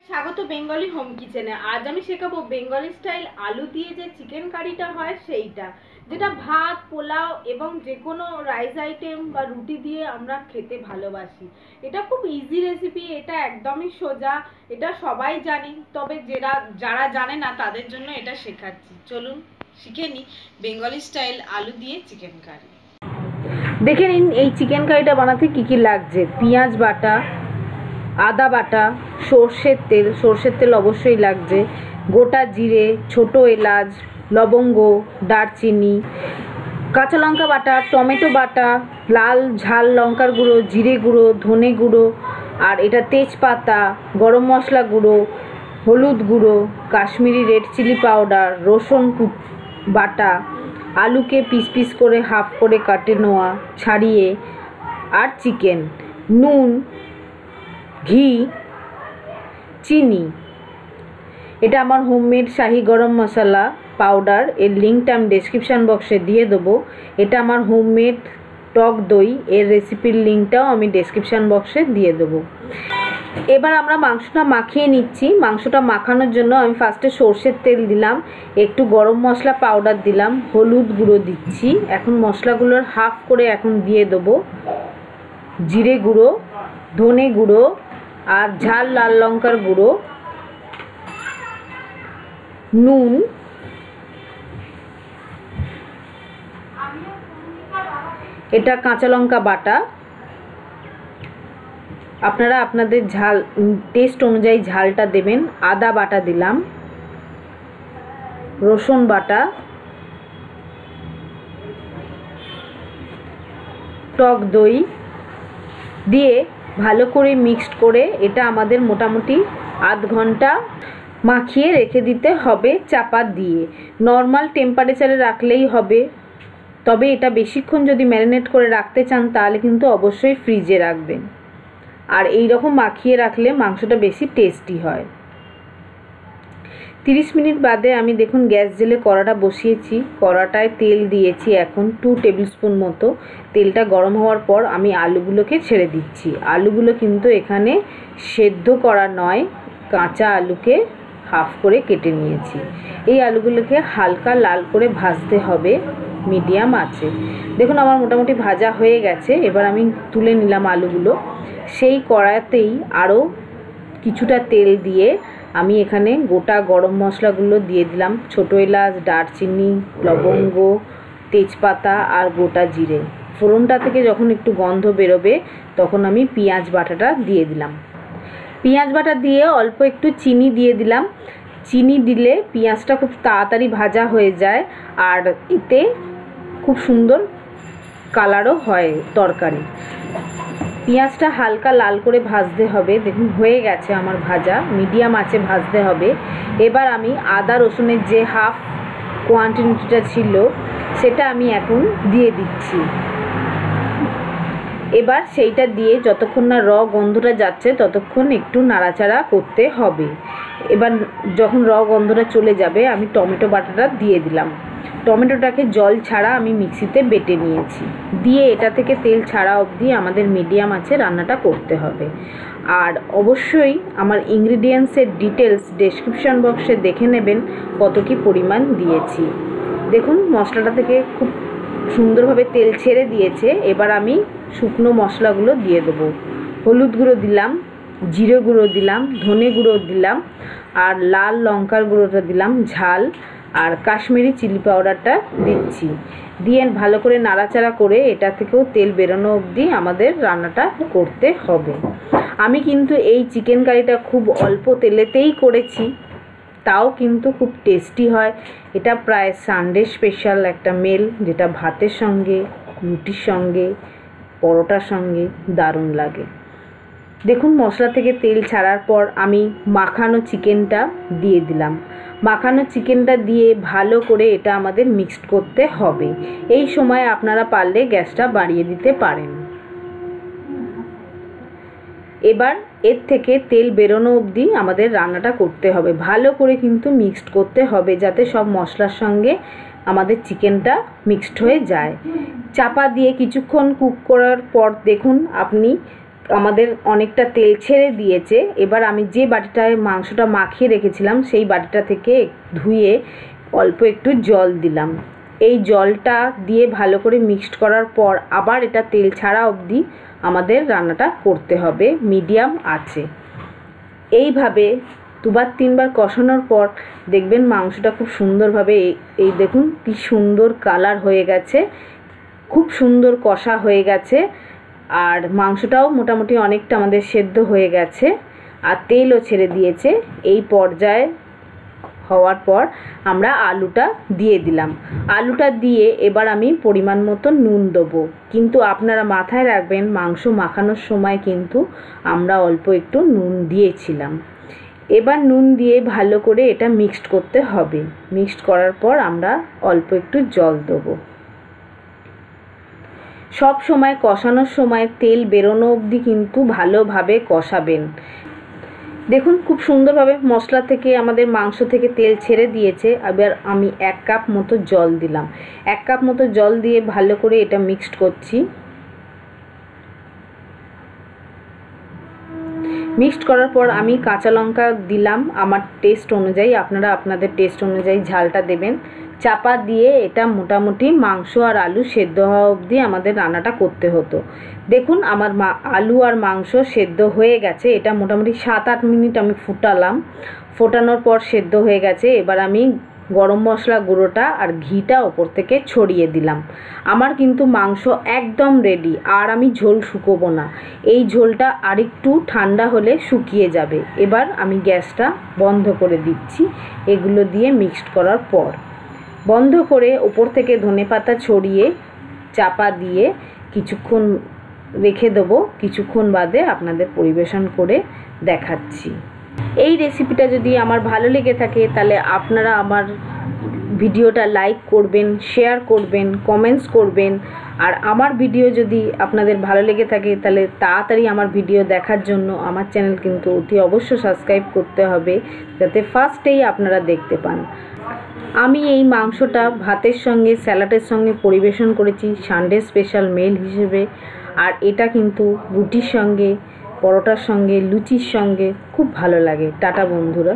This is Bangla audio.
স্বাগত বেঙ্গলি হোম কিচেনে। আজ আমি শেখাবো বেঙ্গলি স্টাইল আলু দিয়ে যে চিকেন কারিটা হয় সেইটা, যেটা ভাত, পোলাও এবং যে কোনো রাইস আইটেম বা রুটি দিয়ে আমরা খেতে ভালোবাসি। এটা খুব ইজি রেসিপি, এটা একদমই সোজা, এটা সবাই জানি, তবে যারা জানে না তাদের জন্য এটা শেখাচ্ছি। চলুন শিখে নিই বেঙ্গলি স্টাইল আলু দিয়ে চিকেন কারি। দেখে নিন এই চিকেন কারিটা বানাতে কি কি লাগছে। পেঁয়াজ বাটা, আদা বাটা, সর্ষের তেল অবশ্যই লাগছে, গোটা জিরে, ছোট এলাচ, লবঙ্গ, দারচিনি, কাঁচা লঙ্কা বাটা, টমেটো বাটা, লাল ঝাল লঙ্কার গুঁড়ো, জিরে গুঁড়ো, ধনে গুঁড়ো, আর এটা তেজপাতা, গরম মশলা গুঁড়ো, হলুদ গুঁড়ো, কাশ্মীরি রেড চিলি পাউডার, রসুন বাটা, আলুকে পিস পিস করে হাফ করে কাটে নেওয়া ছাড়িয়ে, আর চিকেন, নুন, ঘি, চিনি। এটা আমার হোমমেড শাহি গরম মশলা পাউডার, এর লিঙ্কটা আমি ডেসক্রিপশান বক্সে দিয়ে দেবো। এটা আমার হোমমেড টক দই, এর রেসিপির লিঙ্কটাও আমি ডেসক্রিপশান বক্সে দিয়ে দেবো। এবার আমরা মাংসটা মাখিয়ে নিচ্ছি। মাংসটা মাখানোর জন্য আমি ফার্স্টে সর্ষের তেল দিলাম, একটু গরম মশলা পাউডার দিলাম, হলুদ গুঁড়ো দিচ্ছি। এখন মশলাগুলোর হাফ করে এখন দিয়ে দেবো জিরে গুঁড়ো, ধনে গুঁড়ো, আর ঝাল লাল লঙ্কার গুঁড়ো, নুন, এটা কাঁচা লঙ্কা বাটা, আপনারা আপনাদের ঝাল টেস্ট অনুযায়ী ঝালটা দেবেন, আদা বাটা দিলাম, রসুন বাটা, টক দই দিয়ে ভালো করে মিক্সড করে এটা আমাদের মোটামুটি আধ ঘন্টা মাখিয়ে রেখে দিতে হবে চাপা দিয়ে। নর্মাল টেম্পারেচারে রাখলেই হবে, তবে এটা বেশিক্ষণ যদি ম্যারিনেট করে রাখতে চান তাহলে কিন্তু অবশ্যই ফ্রিজে রাখবেন। আর এই রকম মাখিয়ে রাখলে মাংসটা বেশি টেস্টি হয়। 30 মিনিট বাদে আমি দেখুন গ্যাস জেলে কড়াটা বসিয়েছি, কড়াটায় তেল দিয়েছি এখন 2 টেবিল স্পুন মতো। তেলটা গরম হওয়ার পর আমি আলুগুলোকে ছেড়ে দিচ্ছি। আলুগুলো কিন্তু এখানে সেদ্ধ করা নয়, কাঁচা আলুকে হাফ করে কেটে নিয়েছি। এই আলুগুলোকে হালকা লাল করে ভাজতে হবে মিডিয়াম আঁচে। দেখুন আমার মোটামুটি ভাজা হয়ে গেছে। এবার আমি তুলে নিলাম আলুগুলো। সেই কড়াতেই আরও কিছুটা তেল দিয়ে আমি এখানে গোটা গরম মশলাগুলো দিয়ে দিলাম, ছোটো এলাচ, দারচিনি, লবঙ্গ, তেজপাতা আর গোটা জিরে। ফোড়নটা থেকে যখন একটু গন্ধ বেরোবে তখন আমি পেঁয়াজ বাটাটা দিয়ে দিলাম। পেঁয়াজ বাটা দিয়ে অল্প একটু চিনি দিয়ে দিলাম। চিনি দিলে পেঁয়াজটা খুব তাড়াতাড়ি ভাজা হয়ে যায়, আর এতে খুব সুন্দর কালারও হয় তরকারি। পেঁয়াজটা হালকা লাল করে ভাজতে হবে। দেখুন হয়ে গেছে আমার ভাজা, মিডিয়াম আঁচে ভাজতে হবে। এবার আমি আদা রসুনের যে হাফ কোয়ান্টিটিটা ছিল সেটা আমি এখন দিয়ে দিচ্ছি। এবার সেইটা দিয়ে যতক্ষণ না গন্ধটা যাচ্ছে ততক্ষণ একটু নাড়াচাড়া করতে হবে। এবার যখন গন্ধটা চলে যাবে আমি টমেটো বাটাটা দিয়ে দিলাম। টমেটোটাকে জল ছাড়া আমি মিক্সিতে বেটে নিয়েছি। দিয়ে এটা থেকে তেল ছাড়া অবধি আমাদের মিডিয়াম আঁচে রান্নাটা করতে হবে। আর অবশ্যই আমার ইনগ্রিডিয়েন্টসের ডিটেলস ডেসক্রিপশন বক্সে দেখে নেবেন কত কী পরিমাণ দিয়েছি। দেখুন মশলাটা থেকে খুব সুন্দরভাবে তেল ছেড়ে দিয়েছে। এবার আমি শুকনো মশলাগুলো দিয়ে দেবো। হলুদ গুঁড়ো দিলাম, জিরে গুঁড়ো দিলাম, ধনে গুঁড়ো দিলাম, আর লাল লঙ্কার গুঁড়োটা দিলাম ঝাল, আর কাশ্মীরি চিলি পাউডারটা দিচ্ছি। দিয়ে ভালো করে নাড়াচাড়া করে এটা থেকেও তেল বেরোনো অবধি আমাদের রান্নাটা করতে হবে। আমি কিন্তু এই চিকেন কারিটা খুব অল্প তেলেতেই করেছি, তাও কিন্তু খুব টেস্টি হয়। এটা প্রায় সানডে স্পেশাল একটা মেল, যেটা ভাতের সঙ্গে, রুটির সঙ্গে, পরোটার সঙ্গে দারুণ লাগে। দেখুন মশলা থেকে তেল ছাড়ার পর আমি মাখানো চিকেনটা দিয়ে দিলাম। মাখানো চিকেনটা দিয়ে ভালো করে এটা আমাদের মিক্সড করতে হবে। এই সময় আপনারা পারলে গ্যাসটা বাড়িয়ে দিতে পারেন। এবার এর থেকে তেল বেরোনো অবধি আমাদের রান্নাটা করতে হবে। ভালো করে কিন্তু মিক্সড করতে হবে যাতে সব মশলার সঙ্গে আমাদের চিকেনটা মিক্সড হয়ে যায়। চাপা দিয়ে কিছুক্ষণ কুক করার পর দেখুন আপনি আমাদের অনেকটা তেল ছেড়ে দিয়েছে। এবার আমি যে বাটিটায় মাংসটা মাখিয়ে রেখেছিলাম সেই বাটিটা থেকে ধুয়ে অল্প একটু জল দিলাম। এই জলটা দিয়ে ভালো করে মিক্সড করার পর আবার এটা তেল ছাড়া অবধি আমাদের রান্নাটা করতে হবে মিডিয়াম আঁচে। এইভাবে দুবার তিনবার কষানোর পর দেখবেন মাংসটা খুব সুন্দরভাবে এই দেখুন কি সুন্দর কালার হয়ে গেছে, খুব সুন্দর কষা হয়ে গেছে। আর মাংসটাও মোটামুটি অনেকটা আমাদের সেদ্ধ হয়ে গেছে আর তেলও ছেড়ে দিয়েছে। এই পর্যায়ে হওয়ার পর আমরা আলুটা দিয়ে দিলাম। আলুটা দিয়ে এবার আমি পরিমাণ মতো নুন দেবো, কিন্তু আপনারা মাথায় রাখবেন মাংস মাখানোর সময় কিন্তু আমরা অল্প একটু নুন দিয়েছিলাম। এবার নুন দিয়ে ভালো করে এটা মিক্সড করতে হবে। মিক্সড করার পর আমরা অল্প একটু জল দেবো। সব সময় কষানোর সময় তেল বেরোনো অবধি কিন্তু ভালোভাবে কষাবেন। দেখুন খুব সুন্দরভাবে মশলা থেকে আমাদের মাংস থেকে তেল ছেড়ে দিয়েছে। এবার আমি 1 কাপ মতো জল দিলাম। 1 কাপ মতো জল দিয়ে ভালো করে এটা মিক্সড করছি। মিক্সড করার পর আমি কাঁচা লঙ্কা দিলাম আমার টেস্ট অনুযায়ী, আপনারা আপনাদের টেস্ট অনুযায়ী ঝালটা দেবেন। চাপা দিয়ে এটা মোটামুটি মাংস আর আলু সেদ্ধ হওয়া অবধি আমাদের রান্নাটা করতে হতো। দেখুন আমার আলু আর মাংস সেদ্ধ হয়ে গেছে। এটা মোটামুটি 7-8 মিনিট আমি ফুটালাম। ফোটানোর পর সেদ্ধ হয়ে গেছে। এবার আমি গরম মশলা গুঁড়োটা আর ঘিটা ওপর থেকে ছড়িয়ে দিলাম। আমার কিন্তু মাংস একদম রেডি, আর আমি ঝোল শুকোবো না। এই ঝোলটা আরেকটু ঠান্ডা হলে শুকিয়ে যাবে। এবার আমি গ্যাসটা বন্ধ করে দিচ্ছি এগুলো দিয়ে মিক্সড করার পর। বন্ধ করে ওপর থেকে ধনেপাতা ছড়িয়ে চাপা দিয়ে কিছুক্ষণ রেখে দেবো। কিছুক্ষণ বাদে আপনাদের পরিবেশন করে দেখাচ্ছি। এই রেসিপিটা যদি আমার ভালো লেগে থাকে তাহলে আপনারা আমার ভিডিওটা লাইক করবেন, শেয়ার করবেন, কমেন্টস করবেন। আর আমার ভিডিও যদি আপনাদের ভালো লেগে থাকে তাহলে তাড়াতাড়ি আমার ভিডিও দেখার জন্য আমার চ্যানেল কিন্তু অতি অবশ্য সাবস্ক্রাইব করতে হবে, যাতে ফার্স্টেই আপনারা দেখতে পান। আমি এই মাংসটা ভাতের সঙ্গে স্যালাডের সঙ্গে পরিবেশন করেছি সানডে স্পেশাল মেল হিসেবে। আর এটা কিন্তু রুটির সঙ্গে, পরোটার সঙ্গে, লুচির সঙ্গে খুব ভালো লাগে। টাটা বন্ধুরা।